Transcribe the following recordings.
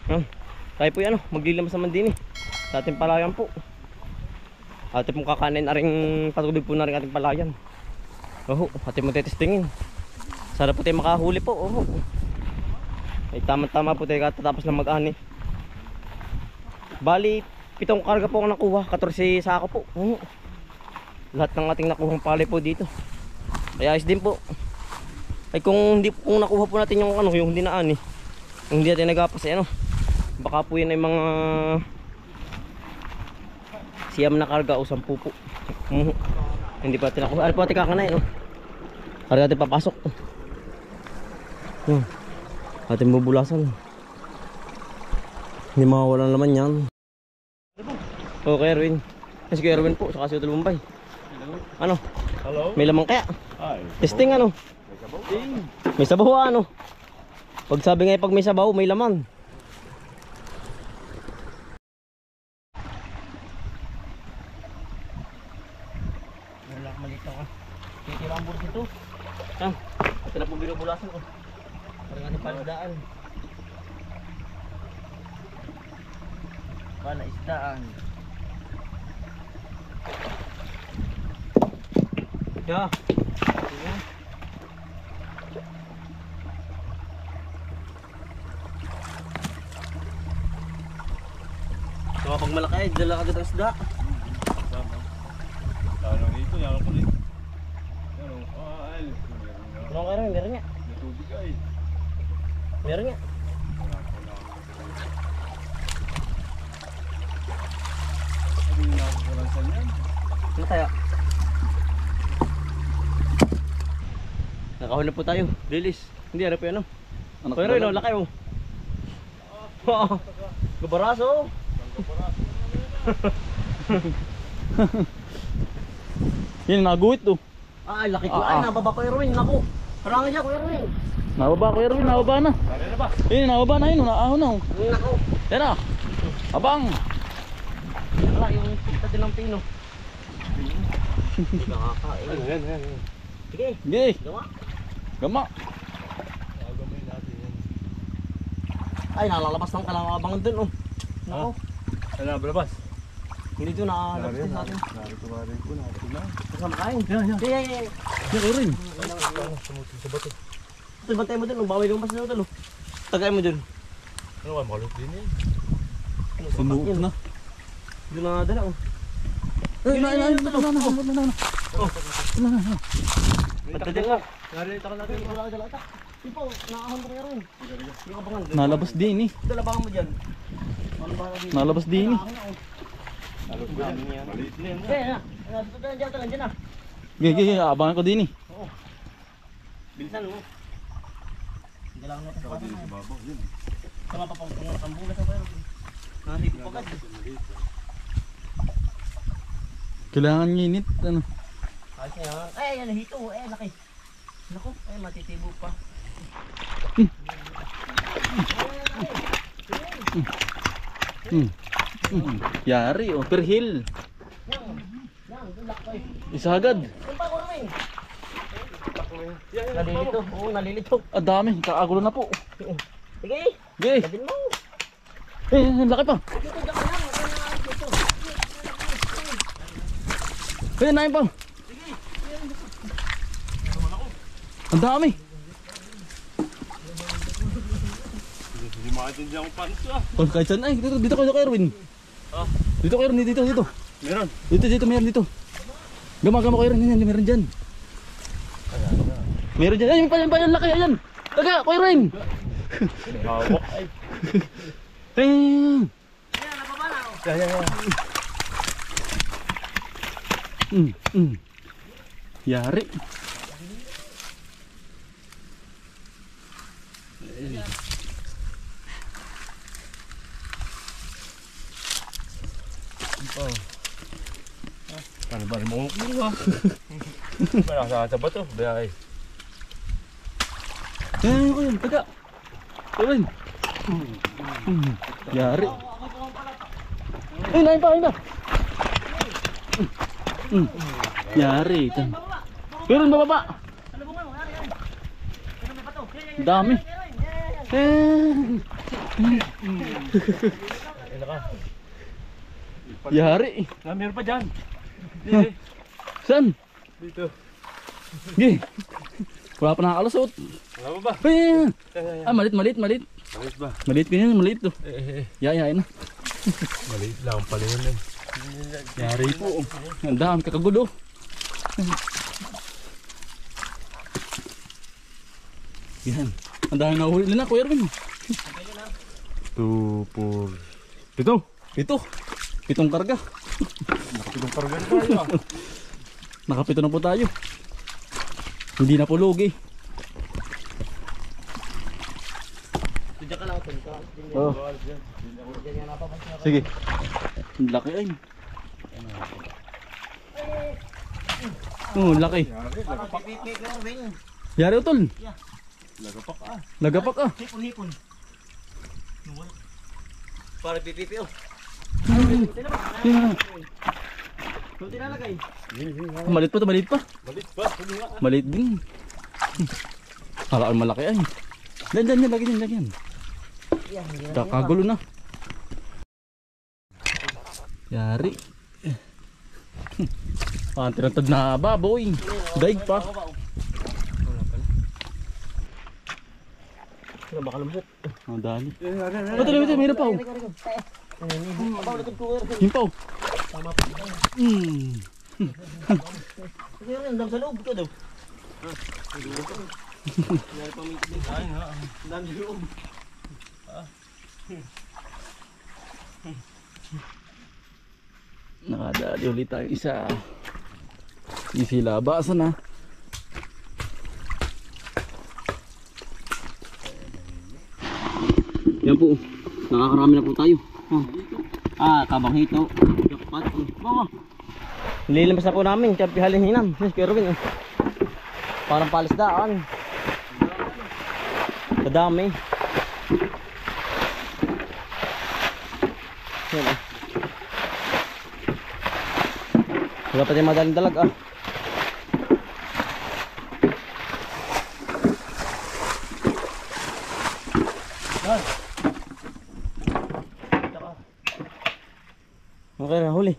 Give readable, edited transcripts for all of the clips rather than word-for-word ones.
Tayo po yan, maglilamas naman din sa ating palayan po. Atin pong kakanin aring patubig po na rin ating palayan. Atin mo tetestingin. Sana po tayo makahuli po. Ay tama-tama po tayo katatapos lang mag-ani. Bali 7 karga po ang nakuha, 14 sako po. Lahat ng ating nakuhang palay po dito. Kaya ayos din po. Ay kung nakuha po natin yung yung hindi na ani, yung hindi natin nagapas baka po yun ay mga siyam na karga o 10 po. Hindi pa natin nakuha. Ano po natin kakanain Karga natin papasok. Ating bubulasan. Hindi mawawala naman yan. Okay Erwin. Yes, kay Erwin po, saka si Utol Bombay. Ano? Hello? May lamang kaya? Ay. Testing May sabaw Pag sabi nga pag may sabaw, may laman. Wala ka malito Titira ang buros ito. Ito na po binubulasan ko. Parang ating paladaan. Palaisdaan. Yeah. So pag malaki, dala agad ang isda. Tanong ito, yan ako ulit. Meron nga. Tubig ay. Meron nga. Ano yung nakakulang sa niyan? Ano kaya? Nakahuli po tayo. Lilis. Hindi, ano po yan Pero yun, laki Gabaraso. Yan, naguwit Ay, laki ko. Ay, nababa ko Erwin. Naku. Harangan niya ko Erwin. Nababa ko Erwin, nababa na. Yun, nababa na yun, naahon na Naku. Yan na. Abang. Wala yung kita din ng pino. Nakakain. Yan. Sige. Sige. Gawa. Gama. Gagawin natin yan. Ay, nalalabas ng kalangabangan dun Naku. Ano, balabas? Hindi doon nakalabas din sa atin. Narito na. Kasama kain. Yan. Sige. Yan, Erwin. Sumutin sa bato. Ito, bantay mo dun. Bawal yung basta dun. Tagay mo dun. Ano ba, makalot din eh. Sumuot na. Doon na dala Pagka din nga. Narito ka natin. Dala ata. Ipo, nakahon ko rin. Hindi ka bangan. Nalabas din Dala bangan mo dyan. Nalabas din Nalot ko yan. Maliit na yan. Dito dyan na. Gigi, abangan ko din Bilisan mo. Dala mo ito. Saka din sa babaw. Yun. Sama pa pang pangbulas ako yun. Nahit ko agad. Kailangan nginit. Ano? Ayos na yan. Ay, yan, hito. Laki. Naku, matitibo pa. Yari perhil. Yan, dulak ko Isa agad. Kumpa ko naman. Nalilito. Oo, nalilito. Dami, kakagulo na po. Sige. Sige. Gabin mo. Laki pa. Dito, dyan ka lang. Dito. Nain pa. Ang dami. Hindi makatindihan ko pansa. Kahit saan ay, dito kayo kay Erwin. Dito kayo Erwin, dito. Meron. Dito, meron dito. Gama ko Erwin, yan, meron dyan. Meron dyan, ay, may payan laki, ayan. Taga, ko Erwin. Hawak ay. Ting. Yan. Yari. Bari mo kuha. Malasa sa bato, biyahe. Ayan ko yun, taga. Erwin. Yari. Ay, nain pa. Yari. Erwin, bababa. Dami. Ayun na ka. Yari. Meron pa dyan. Hindi. Saan? Dito. Gi. Wala pa nakalusot. Wala mo ba? Ayan. Ay. Ah, malit. Maliit ba? Malit ganyan, malit to. Yayain na. Maliit lang pala yun eh. Yari po. Ang dami kakagulo. Yan. Ang dami nahuli na, Kuya Erwin. 2, 4. Dito. Pitong karga. Nakapitong kargan tayo ah. Nakapito na po tayo. Hindi na po lugi. Diyan ka lang, Tol. Oh. Sige. Ang laki ay. Oh, laki. Yari utol. Lagapak ah. Lagapak ah. Hipon. Para pipipi oh. Yan. Kung tinalagay. Malit pa to, malit pa. Maliit ba? Ano nga? Malit din. Halaan malaki ay. Yan, lagyan. Kakagulo na. Yari. Tinatad na baboy. Daig pa. Ano baka lumusot? Ang dali. Ito, mayroon pa oh. Yung pa oh. Kasi yun, ang dami sa loob. Ikaw daw. Ang dami sa loob. Nakadali ulit tayo isa. Isilabasan na. Yan po. Nakakarami na po tayo. Kabang hito. Jackpot. Nililimas na po namin. Kaya pihalin hinam. Yes, pero rin. Parang palisdaan. Kadami. Yan ah. Wala pa tayong madaling dalag ah. Okay na, huli.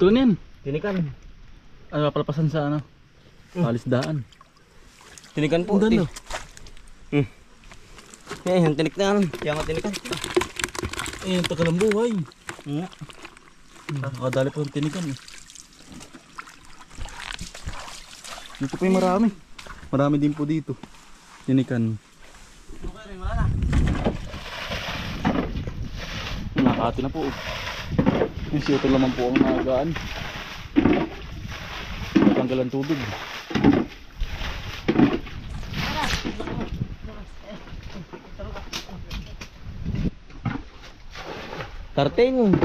Tunin. Tinikan. Ano papalapasan sa ano? Palisdaan. Tinikan po. Ang ganda. Yung tinik na yan. Kaya nga tinikan. Ang tagal ng buhay. Nakakadali po yung tinikan eh. Dito po yung marami. Marami din po dito. Tinikan. Nakakati na po. Yung siyotol naman po ang nagaan. Natanggal ang tubig. Tarting.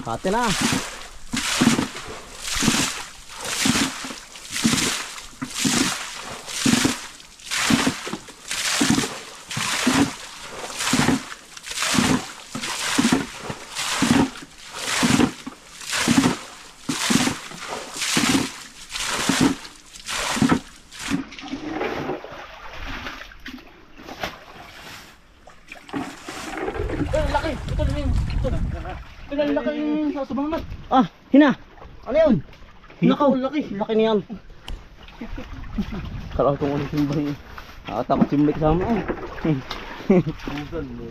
Hati na. Laki! Ito na yun! Laki yung sasabang mat! Ah, hina. Ano yun? Nakaw, laki! Laki niyan. Kala ko ulit yung bari. Nakatakot si Mike sama eh. Busan mo.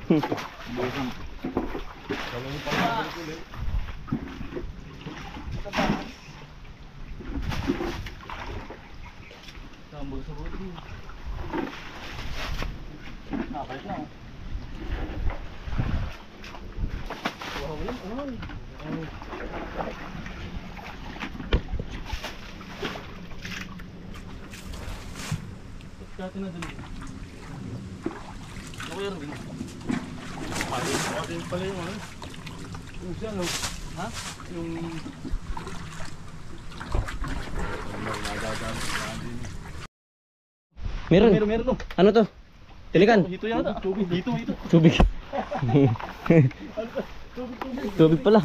Busan. Sambol sa buti. Nakakalit na oh. natin na dun. Ano kaya rin? Pati pala yung ano. Yung siya, no? Ha? Yung... Meron. Meron no. Ano to? Tilikan. Hito yata. Tubig. Hito. Tubig. Tubig pala.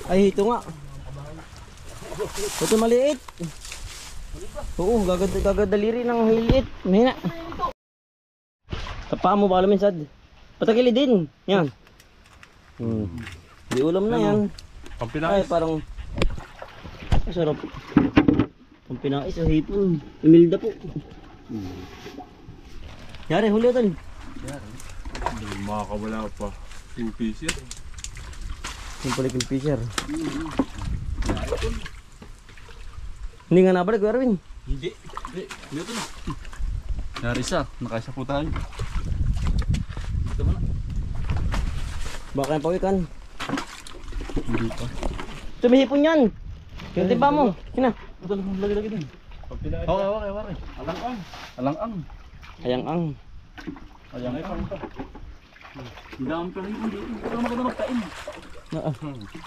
Ay, ito nga. Ito maliit. Oo, gagadaliri ng hiliit. Mahina. Tapa mo baka minsan. Patagili din. Yan. Di ulam na yan. Ay, Pampinais. parang masarap. Pampinais o hipon. Imilda po. Yari, huli ito. Makakawala pa. 2 pieces. Simple king fisher. Hindi nga nabalik, Kuya Erwin. Hindi. Dito na. Yari isa. Nakaisa po tayo. Dito mo na. Baka yung pawikan. Hindi pa. Tumihipon yan. Yung timba mo. Sina? Ito lang lagi-lagi din. Pampinais. Okay. Alang-ang. Alang-ang. Ayang-ang. Alang-ang pa. Hindi naman pala yun. Hindi naman maganda magkain.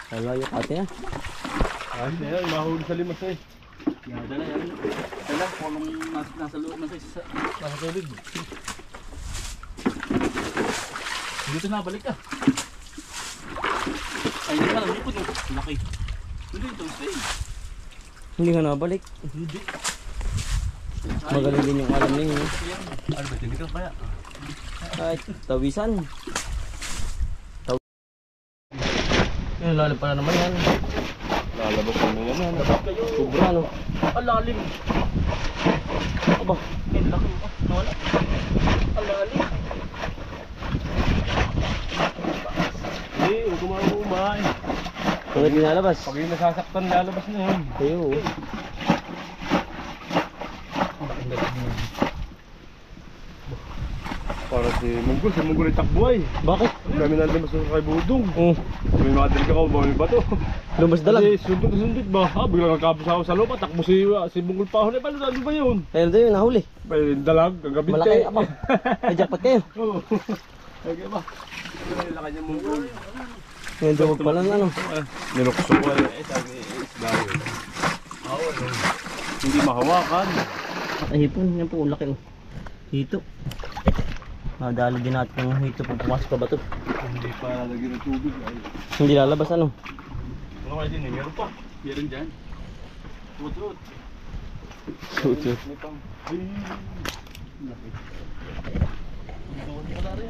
Kalayo ate ha. Ay, yan. Mahuli sa limas eh. Dala yan. Dala, kung nasa loob na sa tubig. Dito na, balik ka. Ay, hindi ka lang lipod oh. Laki. Hindi, ito stay. Hindi nga nabalik. Hindi. Magaling din yung alam ninyo. Ano ba, tinig ka kaya? Kahit tawisan. Yung lalim pala naman yan. Lalabas mo na yan. Sobra no. Alalim. Aba. Hindi laki mo. Nawala. Alalim. Hindi, huwag kumain. Bakit nilalabas? Pag yung nasasaktan, lalabas na yun. Ayo. Para si Munggol yung takbo ay. Bakit? Kami nandun mas kay Budong. Oh, May madali ka ko, may bato. lumas dalag. Kasi sundot na sundot ba? Biglang nagkapos ako sa lupa, takbo si Munggol pa ako. Ano ba yun? Ayun doon yun, nahuli. May dalag, gagabinte. Malaki, aba. May jackpot kayo. Oo. Okay ba? Nilaka niya Munggol. Ngayon doon pala ng ano. Nilukso ko eh, sabi isda yun. Hindi mahawakan. Ay, hipon. Yan po, laki oh. Hito. Nadali din natin yung hito pag pumasok ka ba ito. Hindi pa lagyan ng tubig ay. Hindi lalabas ano. Ano kayo din eh, meron pa. Meron dyan. Tuot. Suot. May pang.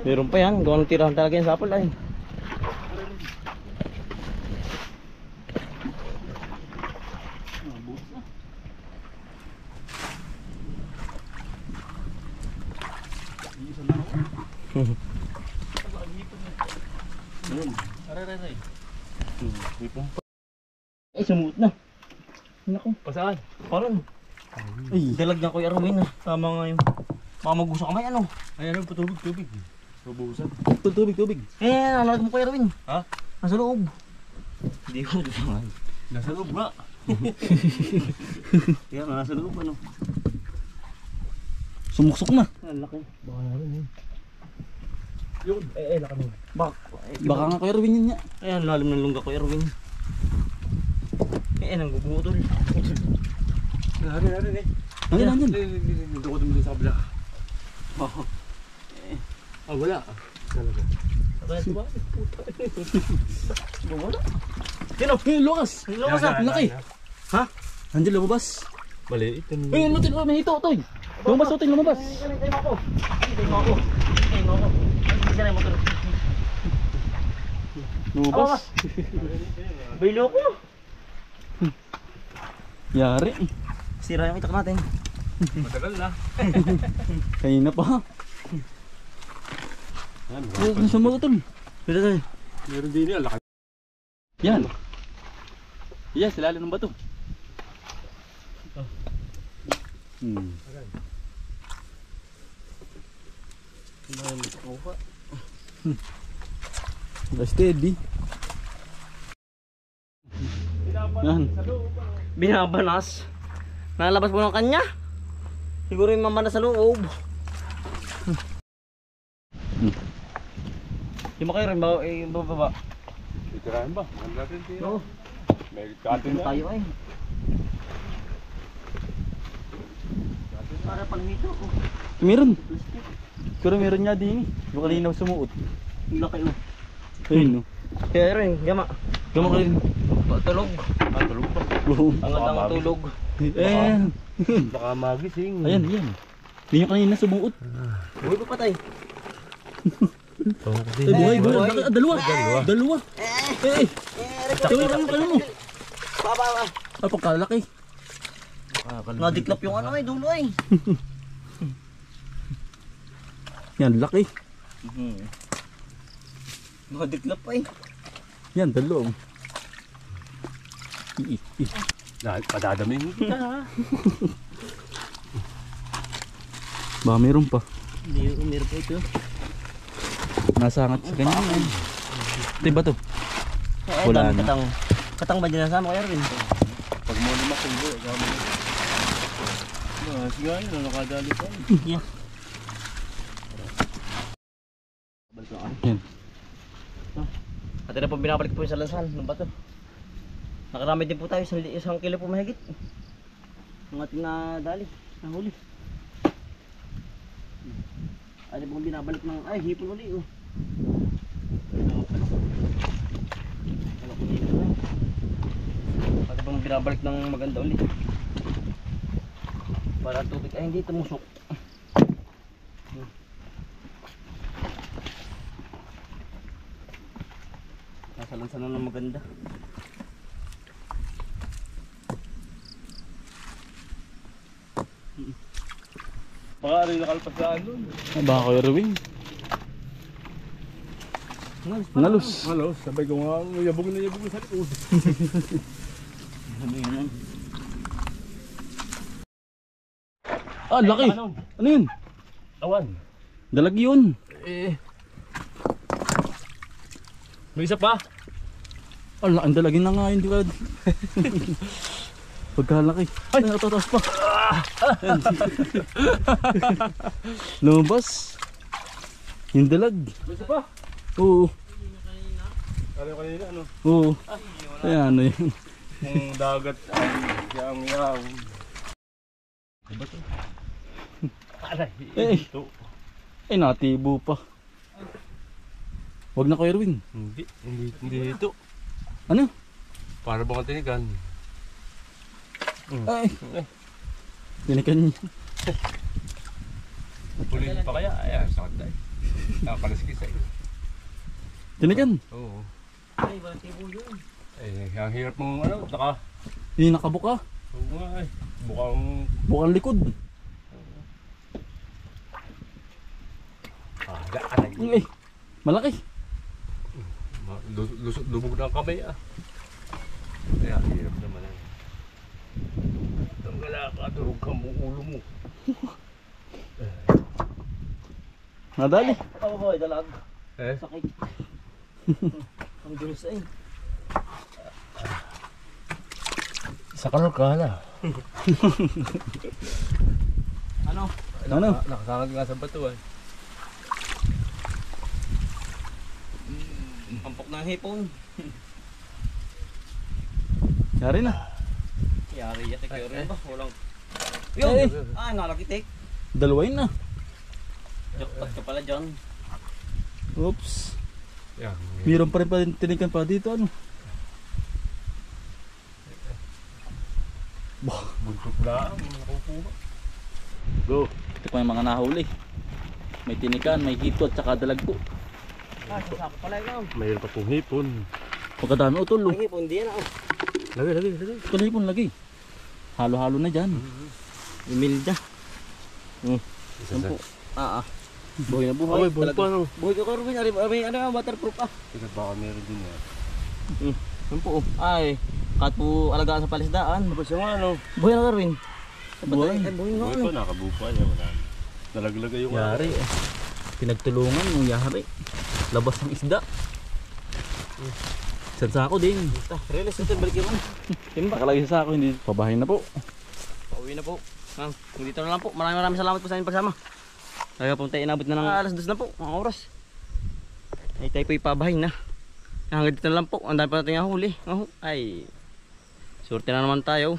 Meron pa yan. Gawa ng tirahan talaga yung sapol ay. Aray. May pang. Ay, sumuot na. Naku. Pasaan? Parang. Ay, dalag niya Kuya Erwin ah. Tama nga yun. Baka magusa kamay ano. Ay ano, tubig. Mabuhusan. Tubig. Eh, nalag mo Kuya Erwin. Ha? Nasa loob. Hindi ko dumangan. Nasa loob nga. Kaya nga, nasa loob ano. Sumuksok na. Ang laki. Baka namin yun. Yun, laka mo. Baka nga Kuya Erwin yun niya. Ayan, lalim ng lungga Kuya Erwin. Eh, nanggugutol. Narin eh. Nandyan. Dito ko din sa kabila. Oo. Wala. Talaga. Kaya ito ba? Wala. Yan o, lukas. Lumas ah. Laki. Ha? Nandiyan lumabas. Maliit. Ay, ano tin? May hito, Toy. Lumabas, Toy, lumabas. Hintay mo ako. Isa na yung motor. Lumabas. Bailo ko. Yari. Sira yung itak natin. Matagal na. Kanina pa. Ano sa mga tol? Dito tayo. Meron din yan. Laki. Yan. Yan, sila ng bato. Steady. Yan. binabanas. Nalabas po ng kanya. Siguro yung mama na sa loob. Yung makayo rin ba? Yung bababa. Itirahin ba? Maganda rin tira. No. May Dito katin na na. tayo ay. Para pang dito. Meron. Pero meron nga din eh. Yung kanina sumuot. Ang laki oh. Ayun no. Kaya rin, gama. Gama ka rin. Tulog. Tulog pa. Oo. Ang gandang tulog. Ayan. Baka magising. Ayan, ayan. Hindi yung kanina sumuot. Buhay pa patay. Ay, buhay, buhay. Dalawa. Dalawa. Eh, tawin mo mo. Baba. Ay, pagkalaki. Nadiklap yung ano ay dulo ay. Yan, laki. Nadiklap ay. Yan, dalawa. Padadamihin kita ha. Baka meron pa. Hindi, meron pa ito. Nasangat sa ganyan. Ito ba to? Wala na. Katang ba dyan nasama kaya rin? Pag mo lima kulo, gamo. Sige ayun, nakadali pa. Yeah. Yan. At na po binabalik po yung sa lansan ng bato. Nakarami din po tayo, isang kilo po mahigit. Ang ating nadali, nahuli. At po binabalik ng, ay hipon uli oh. At po binabalik ng maganda uli. Para tubig ay hindi tumusok. Nasa lansan na ng maganda. Baka rin nakalpas sa ano. Baka kayo Erwin. Nalos. Halo, sabay ko nga, yabog na sa likod. Ah, laki. Ano yun? Awan. Dalag yun. May isa pa. Ah, ang dalagin na nga yun. Di ba? Pagkalaki. Ay, natataas pa. Lumabas. Yung dalag. May isa pa. Oo. Ano kanina, ano? Oo. Ayan, ano yun. Yung dagat ay yang. Aray, Eh. ito. Ay, natibo pa. Wag na ko Erwin. Hindi ito. Ano? Para bang tinigan. Ay. Tinikan niya. Pulihin pa kaya? Ay, sakit tayo. Nakakalaskis ay. Tinikan. Oo. Ay, walang tibo yun. Eh, ang hirap mong ano, saka. Hindi nakabuka. Oo nga ay. Bukang. Bukang likod. Aray. Ay, malaki. Lubog na ang kamay ah. Ay, ang hirap naman ay. Wala ka, durog ka mo ulo mo. Nadali. Tama ba, dalag? Eh? Sakit. Ang dulos ay. Sa kalor ka na. Ano? Ano? Nakasangad nga sa bato ay. Pampok ng hipon. Yari na. Yari yate kayo rin ba? Walang... Eh. Yun! Ah, nalakitik. Dalawain na. Jackpot ka pala dyan. Oops. Yan. Meron pa rin pa tinikan pa dito ano. Bah, Buntot lang. Nakukuha. go. Ito pa yung mga nahuli. May tinikan, may hito at saka dalagpo. Ah, sasako pala yun. Mayroon pa pong hipon. Pagkadami utol. Ang hipon, di yan ah. Lagi. Ito na hipon lagi. Halo-halo na dyan. Imilda. Isa sa. Ah. Buhay na buhay. Ay, buhay pa no. Buhay ka Corvin. May ano, waterproof ah. Tingnan baka meron din yan. Yan po. Ay, kat po alagaan sa palisdaan. Tapos yung ano. Buhay na Corvin. Buhay. Ay, buhay nga Buhay ano. pa, nakabupa niya. Wala. Nalaglagay yung Yari. Pinagtulungan yung yari. Labas ng isda. Isang sako din. Release ito, balik yung timba. Nakalagay sa sako, hindi pabahay na po. Pauwi na po. Ma'am, dito na lang po. Maraming salamat po sa inyong pagsama. Kaya po tayo inabot na ng alas 2 na po, ang oras. Ay tayo po ipabahay na. Hanggang dito na lang po. Ang dami pa natin huli. Ay, surte na naman tayo.